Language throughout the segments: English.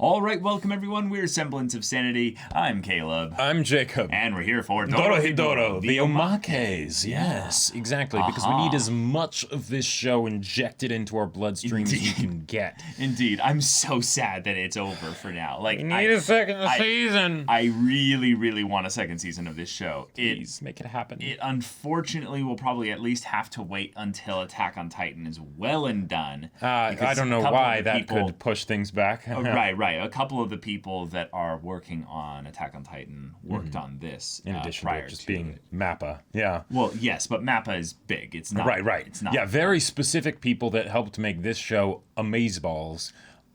All right, welcome everyone. We're Semblance of Sanity. I'm Caleb. I'm Jacob. And we're here for Dorohedoro, the Omakes. Yes, exactly. Because we need as much of this show injected into our bloodstream as we can get. Indeed. I'm so sad that it's over for now. Like, We need a second season. I really, really want a second season of this show. Please, make it happen. It unfortunately will probably at least have to wait until Attack on Titan is well and done. I don't know why that could push things back. Right. A couple of the people that are working on Attack on Titan worked on this in addition prior to just being Mappa. Yeah. Well, yes, but Mappa is big. It's not. Right. It's not. Yeah, very specific people that helped make this show amazeballs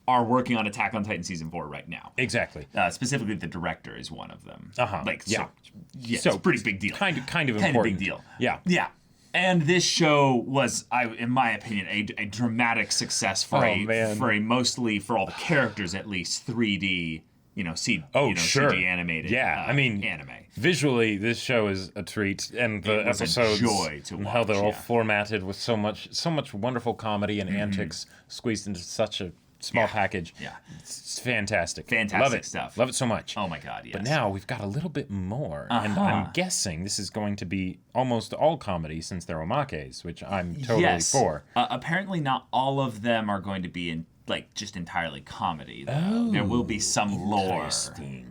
are working on Attack on Titan Season 4 right now. Exactly. Specifically, the director is one of them. Like, yeah. So it's a pretty big deal. Kind of important. Big deal. Yeah. Yeah. And this show was, in my opinion, a dramatic success for mostly for all the characters at least 3D, CG animated. Yeah, anime. Visually, this show is a treat, and the episodes, a joy to watch, how they're all formatted with so much wonderful comedy and antics squeezed into such a small package. Yeah. It's fantastic. Love it. Stuff. Love it so much. Oh my God, yes. But now we've got a little bit more, and I'm guessing this is going to be almost all comedy since they're omakes, which I'm totally for. Apparently not all of them are going to be in just entirely comedy, though. There will be some lore.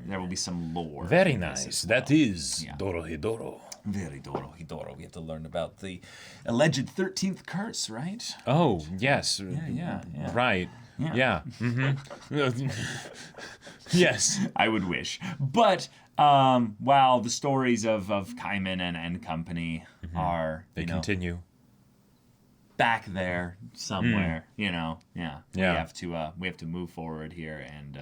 There will be some lore. Very nice. Well. That is Dorohedoro. Very Dorohedoro. We have to learn about the alleged 13th curse, right? Oh, yes. Yeah. Right. Yeah. Mm-hmm. Yes. I would wish. But while the stories of Kaiman and company are, they continue back there somewhere, we have to move forward here and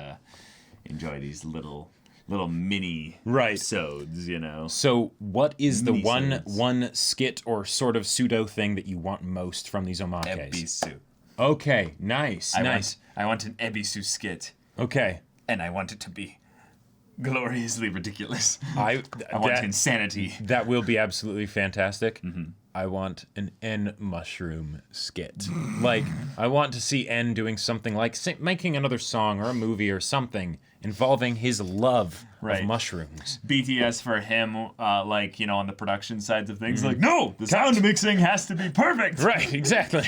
enjoy these little mini episodes, So what is the one skit or sort of pseudo thing that you want most from these omakes? Ebisu. Okay, nice. I want an Ebisu skit. Okay. And I want it to be gloriously ridiculous. I want insanity. That will be absolutely fantastic. I want an N mushroom skit. I want to see N doing something like making another song or a movie or something involving his love of mushrooms. BTS for him, on the production sides of things, no, the sound mixing has to be perfect. Right, exactly.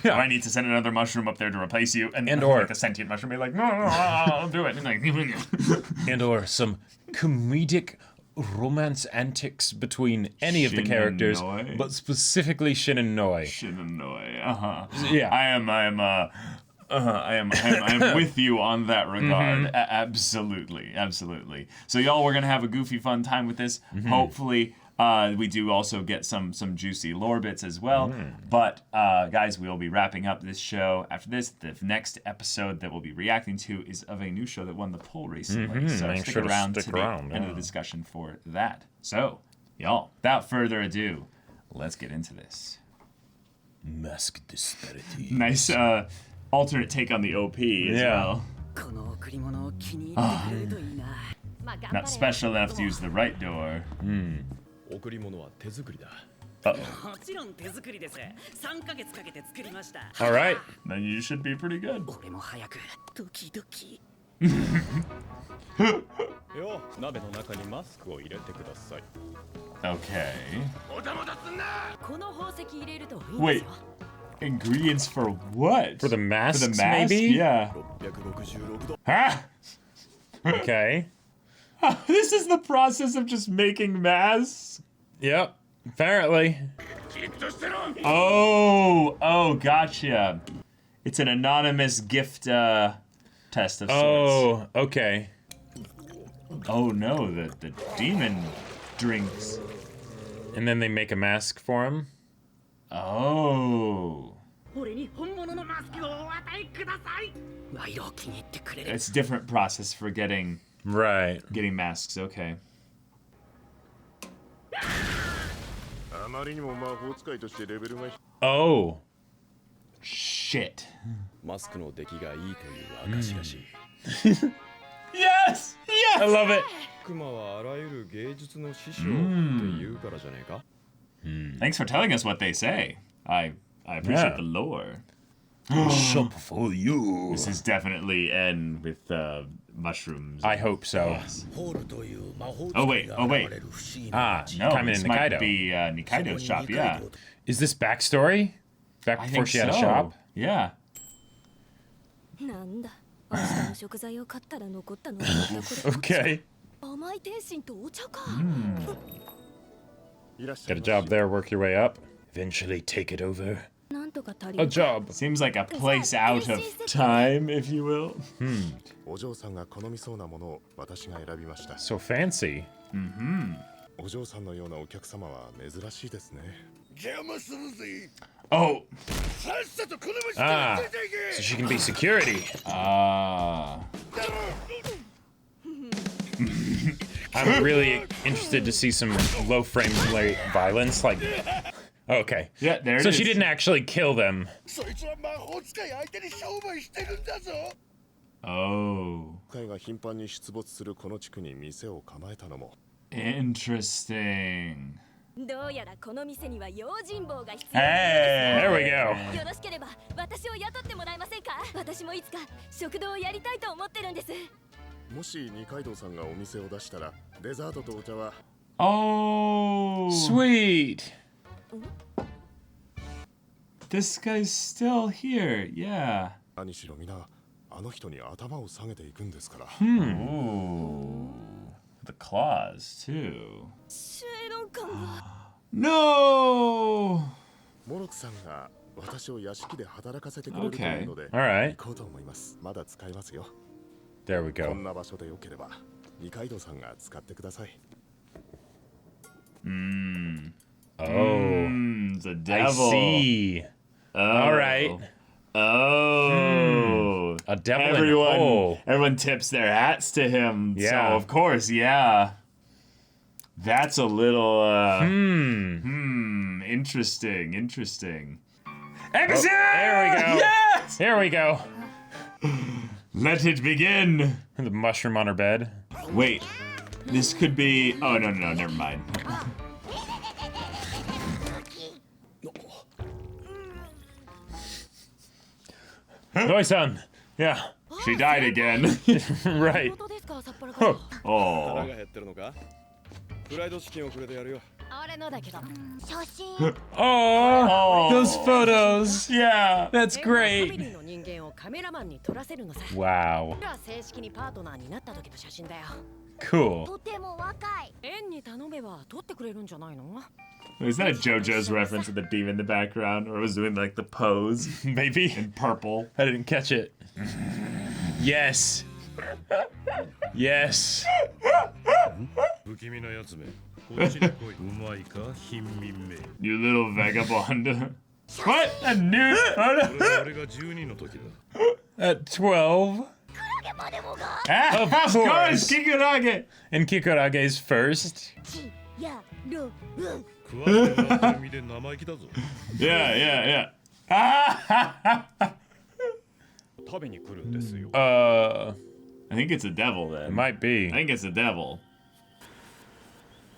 Yeah. I need to send another mushroom up there to replace you, and or the sentient mushroom be like, no, I'll do it. And or some comedic romance antics between any of the characters, but specifically Shin and Noi. Yeah. I am with you on that regard. Absolutely. So y'all, we're gonna have a goofy fun time with this. Hopefully, we do also get some juicy lore bits as well. But guys, we'll be wrapping up this show after this. The next episode that we'll be reacting to is of a new show that won the poll recently. So stick around to the end of the discussion for that. So, y'all, without further ado, let's get into this. Mask disparity. Nice alternate take on the OP as well. Not special enough to use the right door. All right. Then you should be pretty good. Okay. Wait. Ingredients for what? For the mask? For the mask? Maybe? Yeah. Huh? Okay. This is the process of just making masks? Yep. Apparently. Oh, gotcha. It's an anonymous gift test of sorts. Oh, okay. Oh no, the demon drinks. And then they make a mask for him? Oh. It's a different process for getting masks, okay. Oh. Shit. Yes! Yes! I love it. Thanks for telling us what they say. I appreciate the lore. Shop for you. This is definitely N with mushrooms. I hope so. Yes. Oh wait. Ah, No, Kamen this and might Nikaido. be Nikaido's shop. Yeah. Is this backstory? Back I before think she had a so. shop? Yeah. なんだ明日の食材を買ったら残ったのはまたこれ Okay. 甘い天津とお茶か Get a job there, work your way up. Eventually take it over. なんとか足り A る job. Seems like a place out of time, if you will. お嬢さんが好みそうなものを私が選びました。 So fancy. お嬢さんのようなお客様は珍しいですね。 Oh. Ah, so she can be security. I'm really interested to see some low frame rate violence. Like, okay. Yeah, there it So is. she didn't actually kill them. そいつは魔法使い相手に商売してるんだぞ。 Oh. 使いが頻繁に出没するこの地区に店を構えたのも。 Interesting. どうやらこの店には用心棒が必要 Hey, there we go. よろしければ私を雇ってもらえませんか私もいつか食堂をやりたいと思ってるんです もし二階堂さんがお店を出したらデザートとお茶は Oh. Sweet. This guy's still here. Yeah. 何しろ皆あの人に頭を下げていくんですから。 Ooh. The claws, too. 正論感が No! モロクさんが私を屋敷で働かせてくれるというので、 Alright. 行こうと思います。まだ使えますよ。 There we こ go. んな場所でよければ二階堂さんが使ってください。 Oh, The I devil. see. Oh. Alright. Oh. A devil in a hole. Everyone tips their hats to him. Yeah. So, of course, yeah. That's a little, interesting. Episode! There we go. Yes! Here we go. Let it begin. The mushroom on her bed. Wait, this could be. Oh no, never mind. Noi-san. Yeah. She died again. Right. 本当ですかさっぱらか Oh. 腹が減ってるのか？フライドチキンをくれてやるよ。あれのだけど写真 Oh, those photos. Yeah. That's ファミ great. リーの人間をカメラマンに撮らせるのさ。 Wow. 僕ら正式にパートナーになった時の写真だよ。 Cool. とても若い園に頼めば撮ってくれるんじゃないの？ Is that a JoJo's reference with the demon in the background, or was doing like the pose Maybe. in purple? I didn't catch it. Yes. Yes. 不気味なやつめこっちに来いうまいか貧民め You little vagabond. What? A nude? これは俺が12の時だ At 12. Ah, Of of course. course, Kikurage. And Kikurage's first. やろう食われてる赤身で生意気だぞ Yeah. Ah! 食べに来るんですよ I think it's a devil It then. might be. I think it's a devil.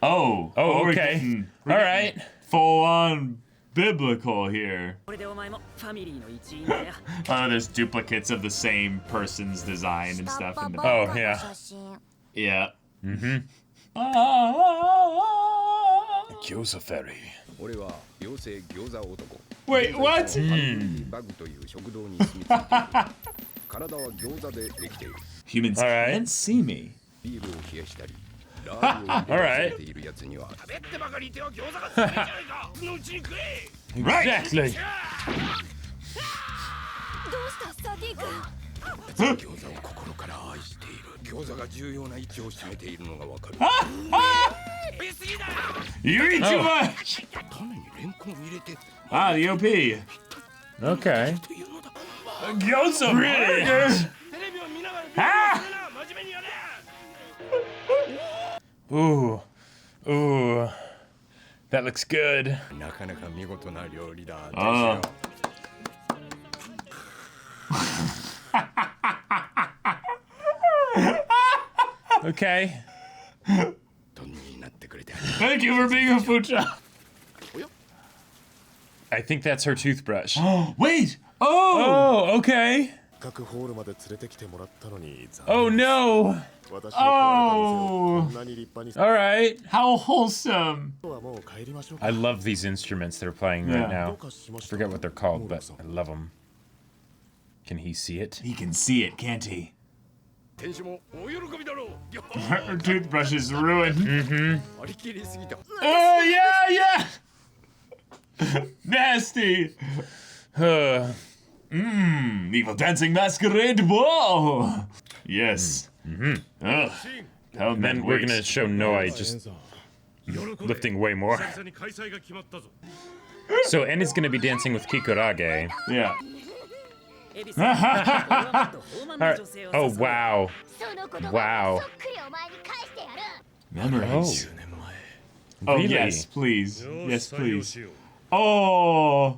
Oh. Oh, we're okay. we're All right. Full on biblical here. これでお前もファミリーの一員だよ。 Oh, there's duplicates of the same person's design and stuff. In the Oh, yeah. 写真 Yeah. Ah. Gyoza Ferry. 俺は妖精餃子男 Wait, what? バグという食堂に住み着いている体は餃子でできている Humans Alright. can't see me. ビールを冷やしたりラー油を入れ Alright. させているやつには Right. Exactly. どうしたサティ君餃子を心から愛している餃子が重要な位置を占めているのがわかる You eat too much. 種にレンコンを入れて Ah, the OP. Okay. というのだ Gyoza burger. Ah! Ooh. Ooh. That looks good. なかなか見事な料理だあー Okay. どんになってくれて Thank you for being a food shop. I think that's her toothbrush. Wait, Oh, okay. 各ホールまで連れてきてもらったのに残 Oh 念 no. 私の壊れた店をこんなに立派に All right. How wholesome. はもう帰りましょうか I love these instruments they're playing right Yeah. now. Forget what they're called, but I love them. Can he see it? He can see it, can't he? 店主も大喜びだろう Her toothbrush is ruined. 張り切りすぎた Oh, yeah, yeah. Nasty. Evil dancing masquerade ball. Yes. Ugh. How And then we're gonna show Noi just lifting way more. 久々に開催が決まったぞ So En is gonna be dancing with Kikurage. Yeah. エビさん俺はもっと豊満な女性を Oh 誘う wow. その言葉 Wow. そっくりお前に返してやる Memories. Oh. Oh, Really? yes, please. よ Yes, し採用 please. しよう Oh.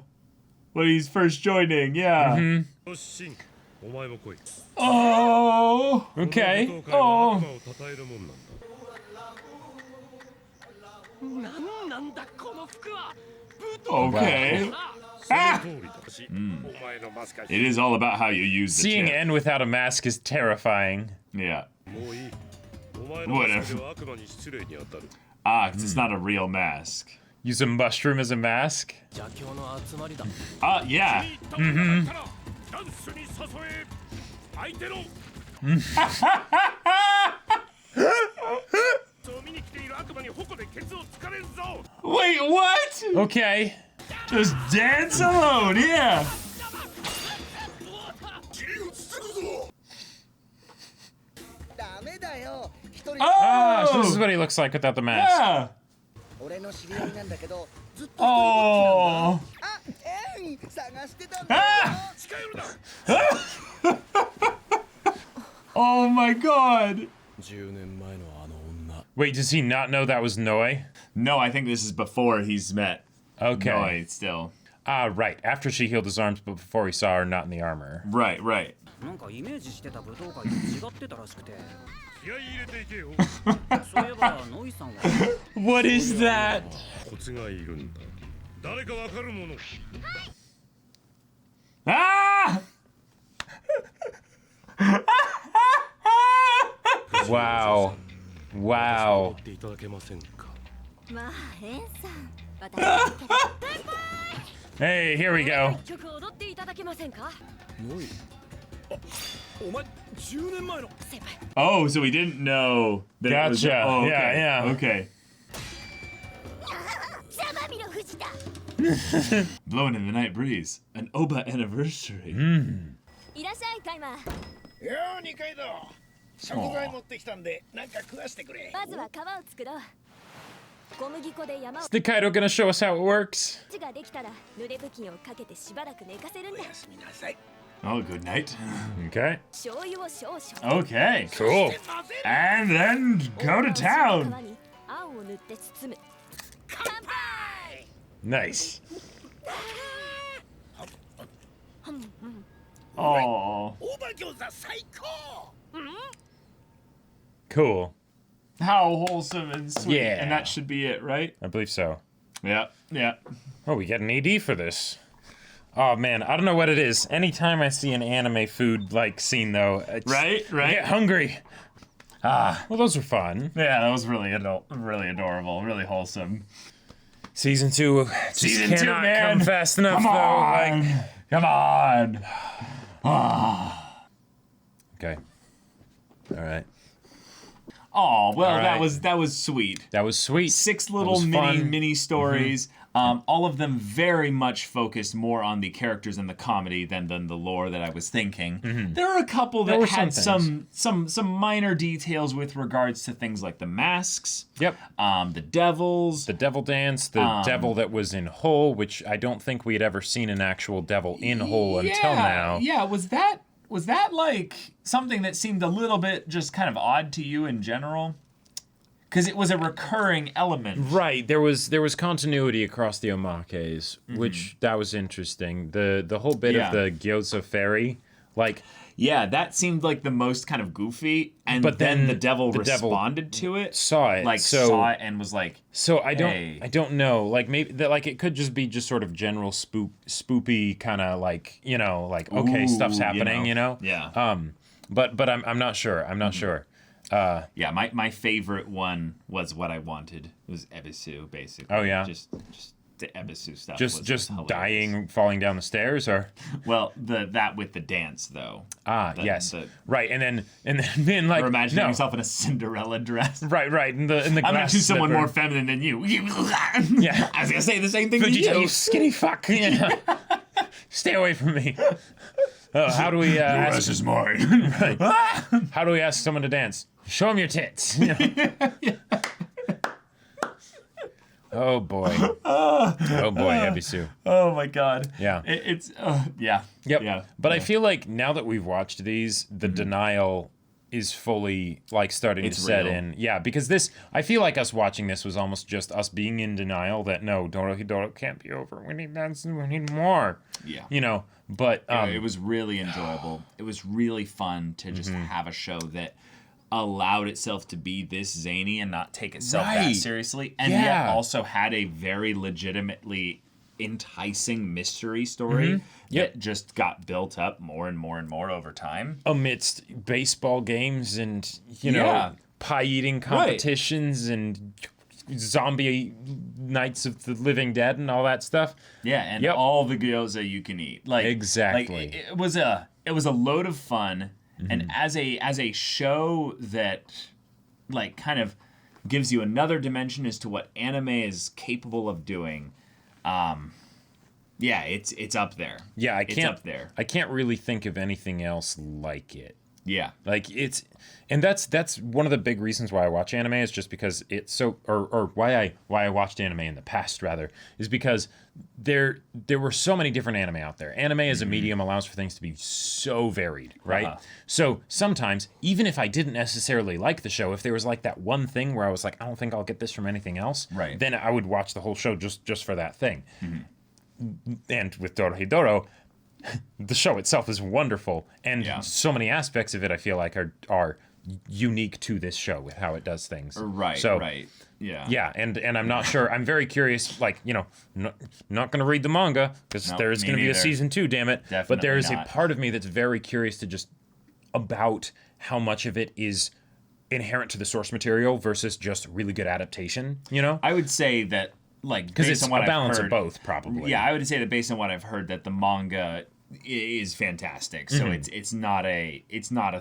When he's first joining, yeah. よしシンお前も来い Oh. Okay. この舞踏会は悪魔を称えるもんなんだなんなんだこの服は Okay. その通りだしお前のマスカ It is all about how you use the Seeing tip. En without a mask is terrifying. Yeah. もういいお前のマスカでは悪魔に失礼に当たる Ah, 'cause it's not a real mask. Use a mushroom as a mask. 邪教の集まりだ Yeah. ダンスに誘え相手のそう見に来ている悪魔に矛でケツをつかれるぞ Wait, what? Okay. Just dance alone, yeah. Ah, so Oh, this is what he looks like without the mask. yeah. 俺の知り合いなんだけどずっと Oh. あ、探してたんだ Ah! 近寄るな Oh my god. 10年前のあの女 Wait, does he not know that was Noi? No, I think this is before he's met Okay. Noi still. Ah, right. After she healed his arms, but before he saw her not in the armor. Right, right. なんかイメージしてた舞踏会と違ってたらしくて気合い入れていけよそういえばノイさんは What is that? コツがいるんだ誰かわかるもの Ah! Wow. 持 Wow. っていただけませんかまあエンさん私だけど Hey, here we go. 一曲踊っていただけませんかノイお前10年前の先輩 Oh, so he didn't know that it was- Gotcha. Oh, okay. Yeah, yeah. Okay. ザマミの藤田 Blowing in the night breeze. An OVA anniversary. いらっしゃいカイマよー二階堂食材持ってきたんでなんか食わしてくれまずは皮を作ろう小麦粉で山を Is the Kaido gonna show us how it works? 土ができたら濡れ布巾をかけてしばらく寝かせるんだすみなさい Oh, good night. Okay. 醤油を少々 Okay. Cool. And then go to 皮 town. にあんを塗って包む乾杯 Nice. Oh. 大葉餃子最高 Cool. How wholesome and sweet. Yeah. And that should be it, right? I believe so. Yeah. Yeah. Oh, we got an AD for this. Oh man, I don't know what it is. Anytime I see an anime food like scene though, Right? I Right? get hungry. Ah, well those are fun. Yeah, that was really really adorable, really wholesome. Season 2 just Season 2, cannot man. come fast enough Come though. on. Like, Come on. okay. All right. Oh, well, All right. that was sweet. That was sweet. 6 That little was fun. mini stories. All of them very much focused more on the characters and the comedy than the lore that I was thinking. There were a couple that were had some some minor details with regards to things like the masks, Yep. the devils. The devil dance, the devil that was in Hole, which I don't think we had ever seen an actual devil in Hole until now. Yeah, was that like something that seemed a little bit just kind of odd to you in general? Because it was a recurring element. Right, there was continuity across the Omakes, which that was interesting. The whole bit Yeah. of the Gyoza Ferry, like Yeah, that seemed like the most kind of goofy, and But then then the devil the devil responded to it, saw it, saw it, and was like, So I Hey. don't know. Like maybe that, like it could just be just sort of general spoopy kind of like, you know, like okay, Ooh, stuff's you happening, know. you know. Yeah. But I'm not sure. I'm not sure. Yeah, my favorite one was what I wanted. It was Ebisu, basically. Oh, yeah? Just the Ebisu stuff. Just was hilarious. dying, falling down the stairs, or Well, that with the dance though. yes, the- right, and then being like Or imagining no. yourself in a Cinderella dress. Right, in the I'm gonna glass choose someone slipper. more feminine than you. Yeah. I was gonna say the same thing to Vegeta, you. you skinny fuck. Yeah. Stay away from me. How do we ask? is mine. How do we ask someone to dance? Show them your tits. You know? Oh boy. Oh boy, Ebisu. Oh my god. Yeah. It's yeah. Yep. Yeah. But I feel like now that we've watched these, the denial is fully like starting It's to set real. in. Yeah, because this, I feel like us watching this was almost just us being in denial that no, Dorohedoro can't be over. We need that. We need more. Yeah. You know, but It was really enjoyable. It was really fun to just have a show that allowed itself to be this zany and not take itself that Right. seriously, and Yeah. yet also had a very legitimately enticing mystery story Yep. that just got built up more and more and more over time. amidst baseball games and you know Yeah. pie eating competitions and zombie nights of the living dead and all that stuff. Yeah, and Yep. all the gyoza you can eat. Like Exactly. Like, it was a load of fun, and as a show that like kind of gives you another dimension as to what anime is capable of doing. Yeah, it's up there. Yeah, It's up there. I can't really think of anything else like it. Yeah. Like it's, and that's one of the big reasons why I watch anime is just because it's so, or why I watched anime in the past rather is because there were so many different anime out there. Anime as a medium allows for things to be so varied, right? Uh-huh. So sometimes even if I didn't necessarily like the show, if there was like that one thing where I was like, I don't think I'll get this from anything else, Right. then I would watch the whole show just for that thing. And with Dorohedoro, the show itself is wonderful, and Yeah. so many aspects of it I feel like are unique to this show with how it does things. Right. So, right. Yeah. Yeah, and I'm not sure. I'm very curious. Like, you know, not going to read the manga because Nope, there's me going to be a neither. season 2. Damn it! But Definitely there is not. a part of me that's very curious to just about how much of it is inherent to the source material versus just really good adaptation. You know, I would say that like because based it's on what a balance I've of heard, both, probably. Yeah, I would say that based on what I've heard, that the manga is fantastic. So it's not a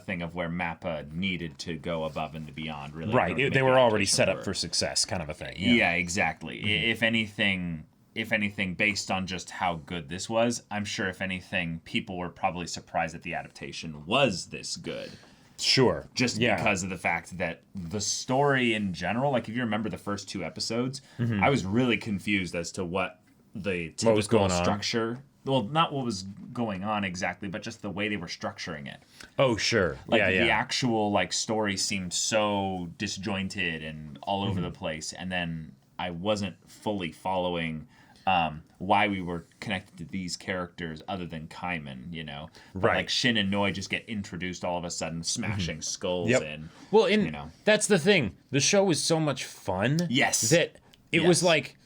thing of where Mappa needed to go above and beyond. Really, in Right. order to They make were the already adaptation set up work. for success, kind of a thing. Yeah, exactly. If anything, based on just how good this was, I'm sure if anything, people were probably surprised that the adaptation was this good. Sure. Just Yeah. because of the fact that the story in general, like if you remember the first 2 episodes, I was really confused as to what the typical was going on. structure. Well, not what was going on exactly, but just the way they were structuring it. Oh, sure. Like yeah. the actual like story seemed so disjointed and all over the place, and then I wasn't fully following why we were connected to these characters other than Kaiman, you know. But, Right. like Shin and Noi just get introduced all of a sudden, smashing skulls Yep. and Well, you know. that's the thing. The show was so much fun. Yes. That it was Yes. like,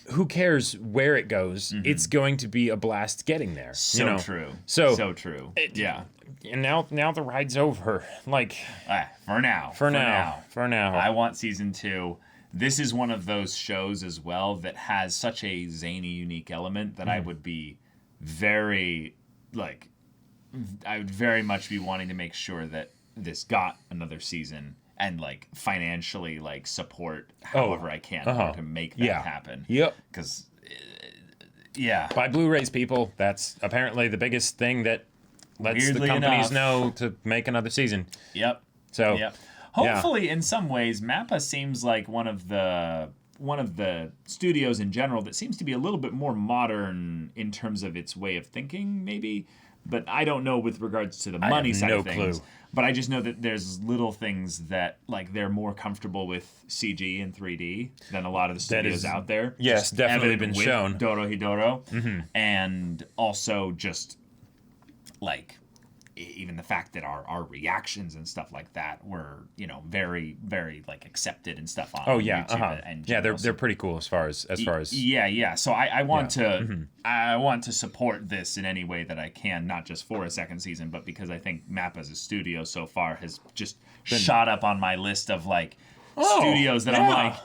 who cares where it goes? It's going to be a blast getting there. So you know? true. So true. it- yeah. And now the ride's over. Like For now. for now. I want season 2. This is one of those shows as well that has such a zany, unique element that I would be very, like, I would very much be wanting to make sure that this got another season and, like, financially, like, support however I can in order to make that Yeah. happen. Yep. Because, yeah. Buy Blu-rays, people. That's apparently the biggest thing that lets Weirdly the companies enough. know to make another season. Yep. So Yep. Hopefully, in some ways, Mappa seems like one of the studios in general that seems to be a little bit more modern in terms of its way of thinking, maybe. But I don't know with regards to the money have side no of things. clue. But I just know that there's little things that like they're more comfortable with CG and 3D than a lot of the studios is- out there. yes, Just definitely evident been with shown. Dorohedoro, and also just like even the fact that our reactions and stuff like that were, you know, very, very like accepted and stuff on YouTube and yeah, they're pretty cool as far as yeah. So I want to support this in any way that I can, not just for a second season, but because I think Mappa as a studio so far has just shot up on my list of like studios that I'm like,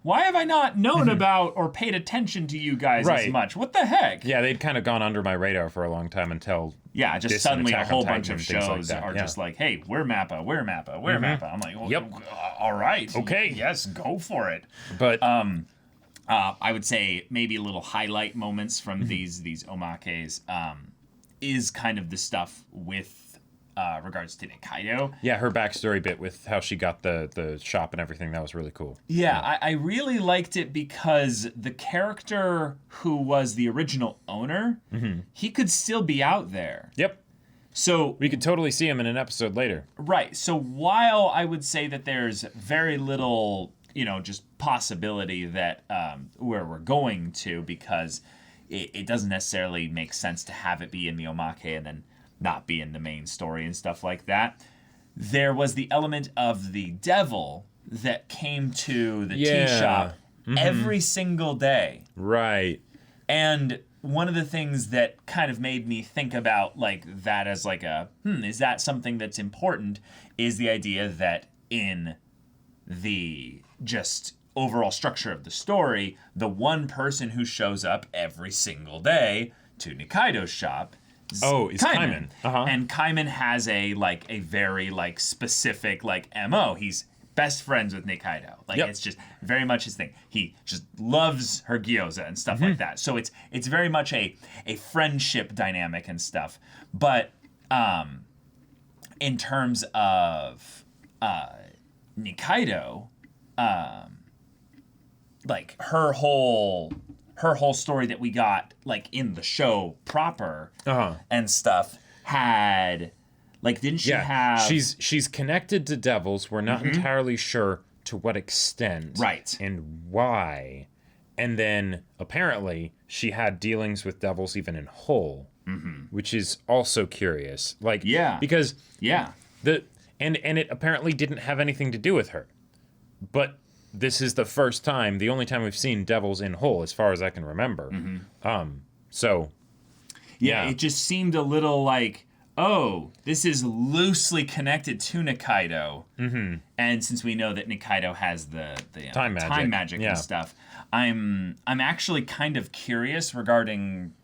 why have I not known about or paid attention to you guys as much? What the heck? Yeah, they'd kind of gone under my radar for a long time until just suddenly a whole bunch of shows are just like, hey, we're Mappa. I'm like, well, all right, okay, yes, go for it. But I would say maybe a little highlight moments from these Omakes is kind of the stuff with regards to Nikaido. Yeah, her backstory bit with how she got the shop and everything, that was really cool. Yeah, I really liked it because the character who was the original owner, he could still be out there. Yep. So we could totally see him in an episode later. Right. So while I would say that there's very little, you know, just possibility that where we're going to, because it doesn't necessarily make sense to have it be in the Omake and then not be in the main story and stuff like that. There was the element of the devil that came to the tea shop every single day. Right. And one of the things that kind of made me think about like that as like a, is that something that's important, is the idea that in the just overall structure of the story, the one person who shows up every single day to Nikaido's shop is Kaiman. And Kaiman has a very like specific like MO. He's best friends with Nikaido. Like it's just very much his thing. He just loves her gyoza and stuff like that. So it's very much a friendship dynamic and stuff. But in terms of Nikaido, like her whole story that we got like in the show proper and stuff had like, didn't she have... She's connected to devils. We're not entirely sure to what extent. Right. And why. And then apparently she had dealings with devils even in Hull, which is also curious. Like, because and it apparently didn't have anything to do with her. But this is the first time, the only time we've seen devils in Hull, as far as I can remember. So, it just seemed a little like, oh, this is loosely connected to Nikaido. And since we know that Nikaido has the time magic and stuff, I'm actually kind of curious regarding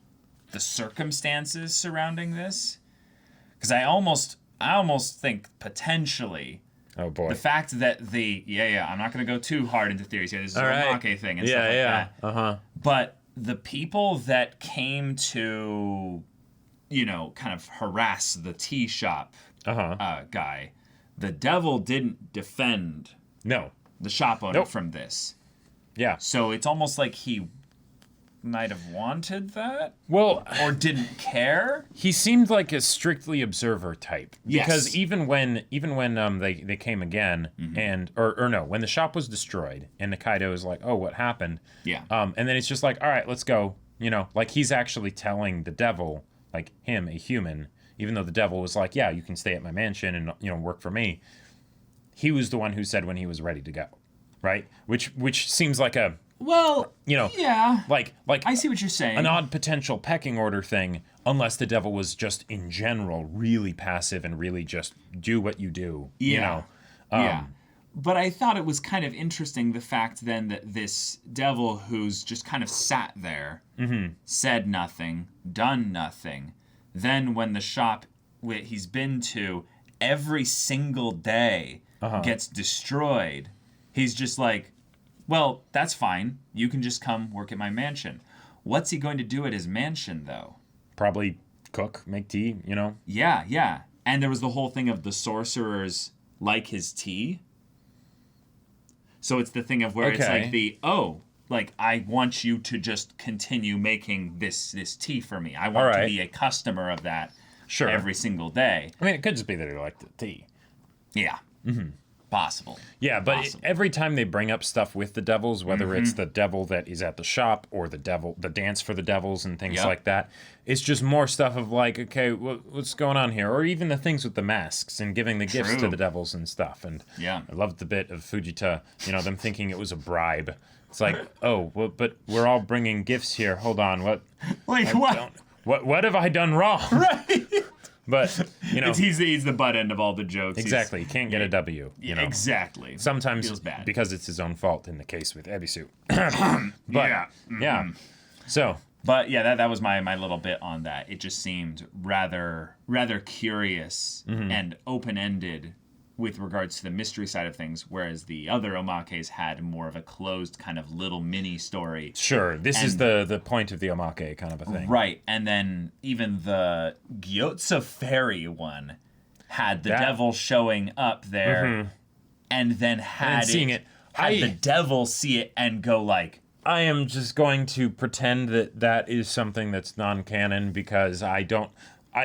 the circumstances surrounding this, because I almost think potentially. Oh boy! The fact that I'm not going to go too hard into theories here. This is a Omake thing and stuff like that. But the people that came to, you know, kind of harass the tea shop guy, the devil didn't defend the shop owner from this. Yeah. So it's almost like he might have wanted that. Well, or didn't care. He seemed like a strictly observer type. Because even when they came again and when the shop was destroyed and Nikaido is like, oh, what happened? Yeah. And then it's just like, all right, let's go. You know, like he's actually telling the devil, like him, a human, even though the devil was like, yeah, you can stay at my mansion and, you know, work for me. He was the one who said when he was ready to go, right? Which seems like a, well, you know, like I see what you're saying. An odd potential pecking order thing, unless the devil was just in general really passive and really just do what you do. You know? But I thought it was kind of interesting the fact then that this devil who's just kind of sat there, said nothing, done nothing. Then when the shop he's been to every single day gets destroyed, he's just like, well, that's fine. You can just come work at my mansion. What's he going to do at his mansion, though? Probably cook, make tea, you know? Yeah. And there was the whole thing of the sorcerers like his tea. So it's the thing of where it's like I want you to just continue making this tea for me. I want to be a customer of that every single day. I mean, it could just be that he liked the tea. Yeah. Possible. Yeah, but Possible. every time they bring up stuff with the devils, whether it's the devil that is at the shop or the dance for the devils and things Yep. like that, it's just more stuff of like, okay, what's going on here? Or even the things with the masks and giving the gifts to True. the devils and stuff. And Yeah. I loved the bit of Fujita, them thinking it was a bribe. It's like, oh, well, but we're all bringing gifts here. Hold on, what? Like, what? What have I done wrong? Right. But he's the butt end of all the jokes. exactly, he can't get a W. Exactly. Sometimes Feels bad. because it's his own fault in the case with Ebisu. Yeah. Yeah. So But yeah, that was my little bit on that. It just seemed rather curious and open-ended with regards to the mystery side of things, whereas the other Omakes had more of a closed kind of little mini story. sure, this is the point of the Omake kind of a thing. Right, and then even the Gyotza Fairy one had the devil showing up there, and then had seeing it. the devil see it and go like, I am just going to pretend that is something that's non-canon because I don't.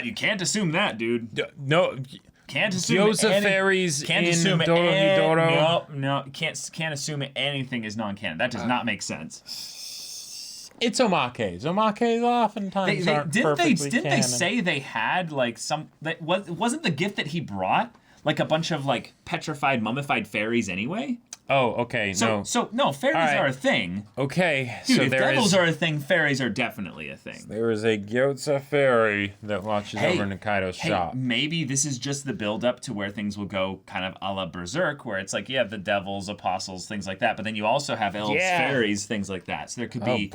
you can't assume that, dude. No. Can't assume Gyoza fairies can't in assume Dorohedoro. No, can't assume anything is non-canon. That does not make sense. It's Omakes. Omakes oftentimes aren't perfectly Didn't they canon. say they had like some that wasn't the gift that he brought like a bunch of like petrified, mummified fairies anyway? Oh, okay. So fairies right. are a thing. Okay, Dude, so if there devils is are a thing, fairies are definitely a thing. there is a Gyoza fairy that watches over Nikaido's shop. Maybe this is just the build up to where things will go kind of a la Berserk, where it's like, yeah, the devils, apostles, things like that. But then you also have elves, fairies, things like that. So there could be,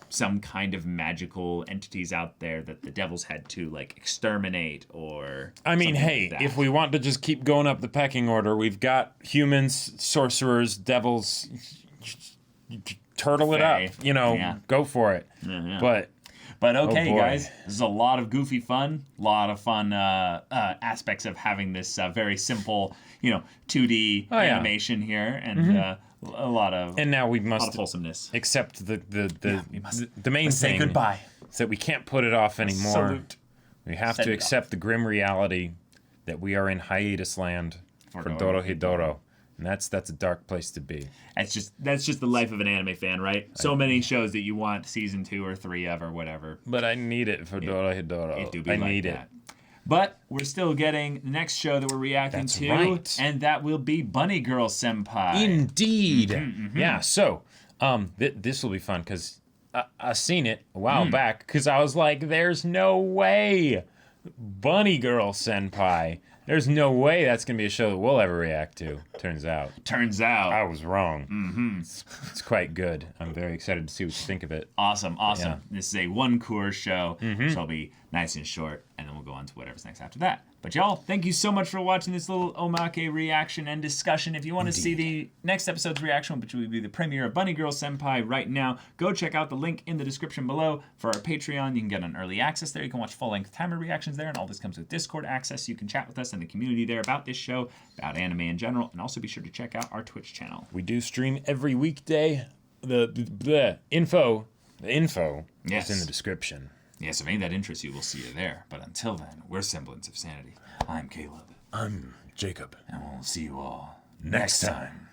some kind of magical entities out there that the devils had to like exterminate or. I mean, something hey, like that. if we want to just keep going up the pecking order, we've got humans, sorcerers, devils. Turtle it Fae. up, Yeah. go for it. Yeah. But okay, boy. guys, this is a lot of goofy fun, a lot of fun aspects of having this very simple, 2D animation here, and a lot of and now we a lot must of wholesomeness. accept the main Let's say thing. goodbye. Is that we can't put it off anymore. Salute. We have Send to it accept the grim reality that we are in hiatus land for Dorohedoro. And that's a dark place to be. That's just the life of an anime fan, right? So many shows that you want season 2 or 3 of or whatever. But I need it for Dorohedoro. It do be I like need that. But we're still getting the next show that we're reacting That's to, right. and that will be Bunny Girl Senpai. Indeed. Yeah, so this will be fun because I seen it a while back because I was like, there's no way Bunny Girl Senpai. There's no way that's going to be a show that we'll ever react to. Turns out. I was wrong. Mm-hmm. It's quite good. I'm very excited to see what you think of it. Awesome. Yeah. This is a one-cour show, so it'll be nice and short, and then we'll go on to whatever's next after that. But y'all, thank you so much for watching this little Omake reaction and discussion. If you want to see the next episode's reaction, which will be the premiere of Bunny Girl Senpai right now, go check out the link in the description below for our Patreon. You can get an early access there. You can watch full-length timer reactions there, and all this comes with Discord access. You can chat with us in the community there about this show, about anime in general, and also be sure to check out our Twitch channel. We do stream every weekday. The info Yes. is in the description. Yes, if any of that interests you, we'll see you there. But until then, we're Semblance of Sanity. I'm Caleb. I'm Jacob. And we'll see you all Next time.